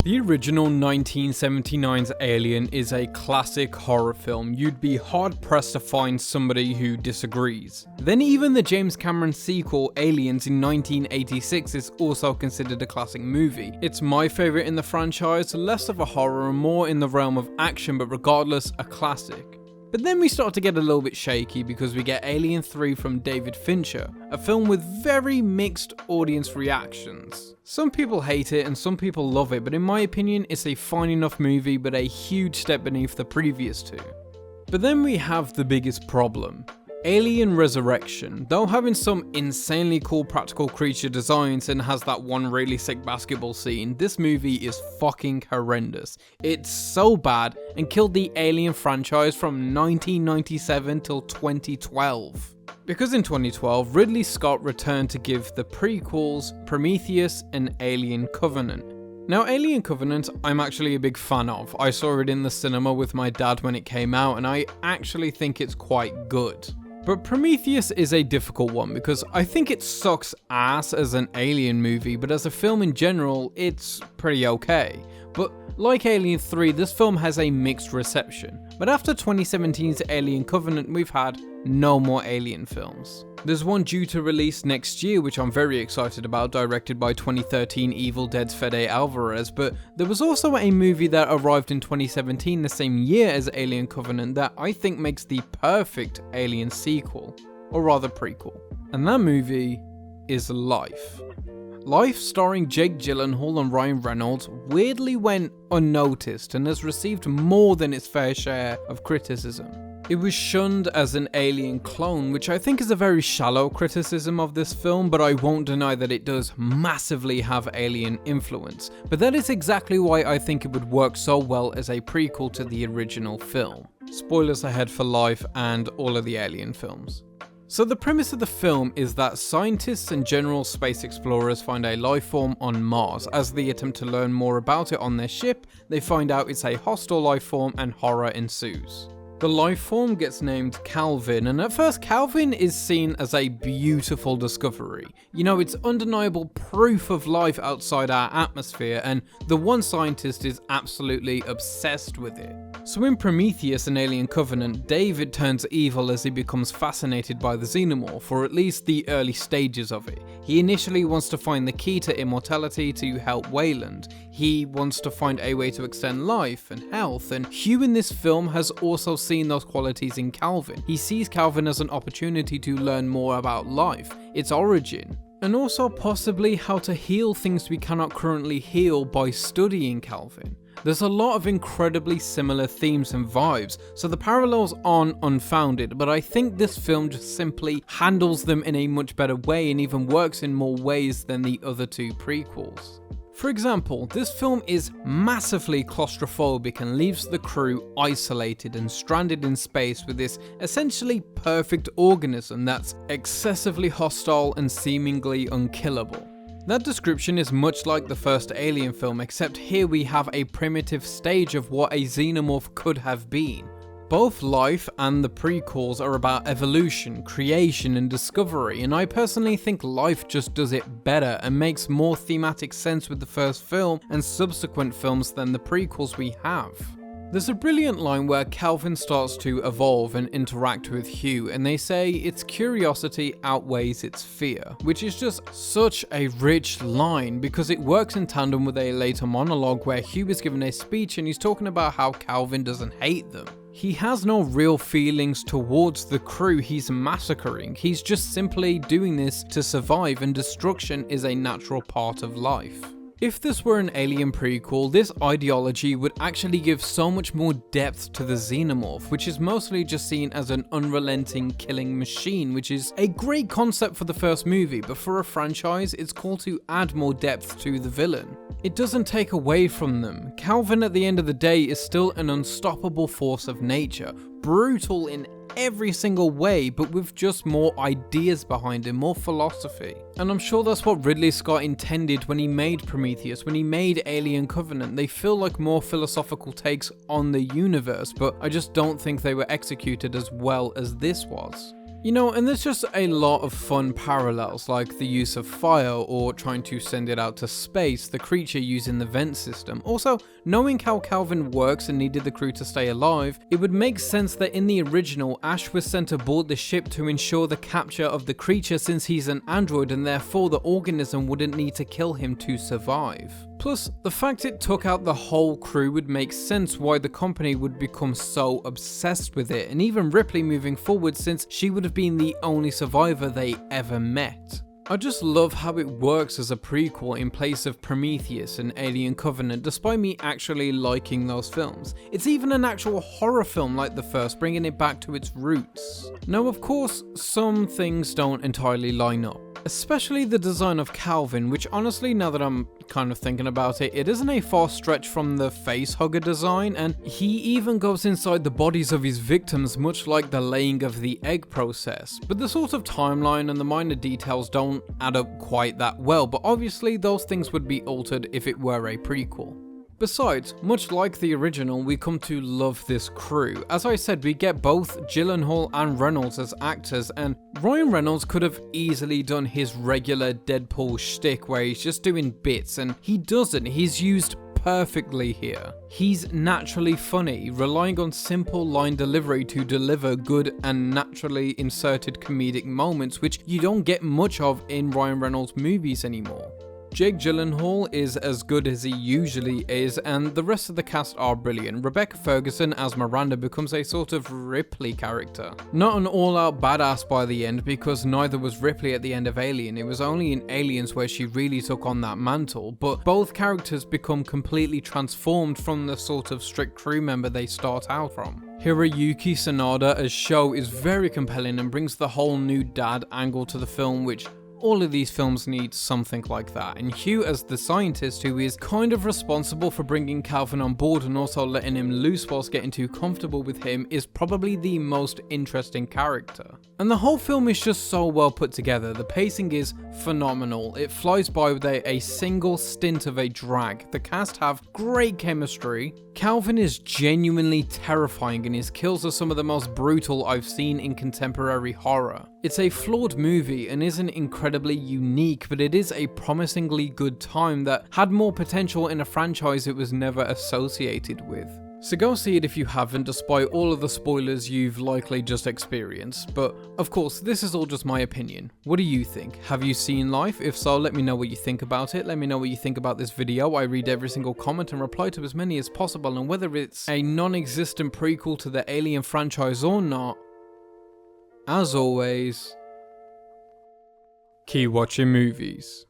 The original 1979's Alien is a classic horror film. You'd be hard-pressed to find somebody who disagrees. Then even the James Cameron sequel, Aliens in 1986, is also considered a classic movie. It's my favourite in the franchise, less of a horror and more in the realm of action, but regardless, a classic. But then we start to get a little bit shaky because we get Alien 3 from David Fincher, a film with very mixed audience reactions. Some people hate it and some people love it, but in my opinion it's a fine enough movie but a huge step beneath the previous two. But then we have the biggest problem. Alien Resurrection. Though having some insanely cool practical creature designs and has that one really sick basketball scene, this movie is fucking horrendous. It's so bad and killed the Alien franchise from 1997 till 2012. Because in 2012, Ridley Scott returned to give the prequels Prometheus and Alien Covenant. Now, Alien Covenant, I'm actually a big fan of. I saw it in the cinema with my dad when it came out, and I actually think it's quite good. But Prometheus is a difficult one because I think it sucks ass as an Alien movie, but as a film in general, it's pretty okay. But like Alien 3, this film has a mixed reception. But after 2017's Alien Covenant, we've had no more Alien films. There's one due to release next year, which I'm very excited about, directed by 2013 Evil Dead's Fede Alvarez, but there was also a movie that arrived in 2017, the same year as Alien Covenant, that I think makes the perfect Alien sequel, or rather prequel. And that movie is Life. Life, starring Jake Gyllenhaal and Ryan Reynolds, weirdly went unnoticed and has received more than its fair share of criticism. It was shunned as an Alien clone, which I think is a very shallow criticism of this film, but I won't deny that it does massively have Alien influence. But that is exactly why I think it would work so well as a prequel to the original film. Spoilers ahead for Life and all of the Alien films. So the premise of the film is that scientists and general space explorers find a life form on Mars. As they attempt to learn more about it on their ship, they find out it's a hostile life form and horror ensues. The life form gets named Calvin, and at first Calvin is seen as a beautiful discovery. You know, it's undeniable proof of life outside our atmosphere, and the one scientist is absolutely obsessed with it. So in Prometheus and Alien Covenant, David turns evil as he becomes fascinated by the xenomorph, or at least the early stages of it. He initially wants to find the key to immortality to help Wayland. He wants to find a way to extend life and health, and Hugh in this film has also seen those qualities in Calvin. He sees Calvin as an opportunity to learn more about life, its origin, and also possibly how to heal things we cannot currently heal by studying Calvin. There's a lot of incredibly similar themes and vibes, so the parallels aren't unfounded, but I think this film just simply handles them in a much better way and even works in more ways than the other two prequels. For example, this film is massively claustrophobic and leaves the crew isolated and stranded in space with this essentially perfect organism that's excessively hostile and seemingly unkillable. That description is much like the first Alien film, except here we have a primitive stage of what a xenomorph could have been. Both Life and the prequels are about evolution, creation and discovery, and I personally think Life just does it better and makes more thematic sense with the first film and subsequent films than the prequels we have. There's a brilliant line where Calvin starts to evolve and interact with Hugh, and they say its curiosity outweighs its fear, which is just such a rich line because it works in tandem with a later monologue where Hugh is given a speech and he's talking about how Calvin doesn't hate them. He has no real feelings towards the crew he's massacring, he's just simply doing this to survive, and destruction is a natural part of life. If this were an Alien prequel, this ideology would actually give so much more depth to the xenomorph, which is mostly just seen as an unrelenting killing machine, which is a great concept for the first movie, but for a franchise, it's called to add more depth to the villain. It doesn't take away from them. Calvin at the end of the day is still an unstoppable force of nature, brutal in every single way, but with just more ideas behind him, more philosophy. And I'm sure that's what Ridley Scott intended when he made Prometheus, when he made Alien Covenant. They feel like more philosophical takes on the universe, but I just don't think they were executed as well as this was. You know, and there's just a lot of fun parallels, like the use of fire or trying to send it out to space, the creature using the vent system. Also, knowing how Calvin works and needed the crew to stay alive, it would make sense that in the original, Ash was sent aboard the ship to ensure the capture of the creature since he's an android and therefore the organism wouldn't need to kill him to survive. Plus, the fact it took out the whole crew would make sense why the company would become so obsessed with it, and even Ripley moving forward since she would have been the only survivor they ever met. I just love how it works as a prequel in place of Prometheus and Alien Covenant, despite me actually liking those films. It's even an actual horror film like the first, bringing it back to its roots. Now, of course, some things don't entirely line up. Especially the design of Calvin, which honestly, now that I'm kind of thinking about it, it isn't a far stretch from the facehugger design, and he even goes inside the bodies of his victims, much like the laying of the egg process. But the sort of timeline and the minor details don't add up quite that well, but obviously those things would be altered if it were a prequel. Besides, much like the original, we come to love this crew. As I said, we get both Gyllenhaal and Reynolds as actors, and Ryan Reynolds could have easily done his regular Deadpool shtick where he's just doing bits, and he doesn't. He's used perfectly here. He's naturally funny, relying on simple line delivery to deliver good and naturally inserted comedic moments, which you don't get much of in Ryan Reynolds movies anymore. Jake Gyllenhaal is as good as he usually is, and the rest of the cast are brilliant. Rebecca Ferguson as Miranda becomes a sort of Ripley character. Not an all-out badass by the end, because neither was Ripley at the end of Alien. It was only in Aliens where she really took on that mantle, but both characters become completely transformed from the sort of strict crew member they start out from. Hiroyuki Sanada as Sho is very compelling and brings the whole new dad angle to the film, which all of these films need something like that, and Hugh as the scientist who is kind of responsible for bringing Calvin on board and also letting him loose whilst getting too comfortable with him is probably the most interesting character. And the whole film is just so well put together. The pacing is phenomenal. It flies by with a single stint of a drag. The cast have great chemistry. Calvin is genuinely terrifying and his kills are some of the most brutal I've seen in contemporary horror. It's a flawed movie and isn't incredibly unique, but it is a promisingly good time that had more potential in a franchise it was never associated with. So go see it if you haven't, despite all of the spoilers you've likely just experienced. But of course, this is all just my opinion. What do you think? Have you seen Life? If so, let me know what you think about it. Let me know what you think about this video. I read every single comment and reply to as many as possible, and whether it's a non-existent prequel to the Alien franchise or not, as always, keep watching movies.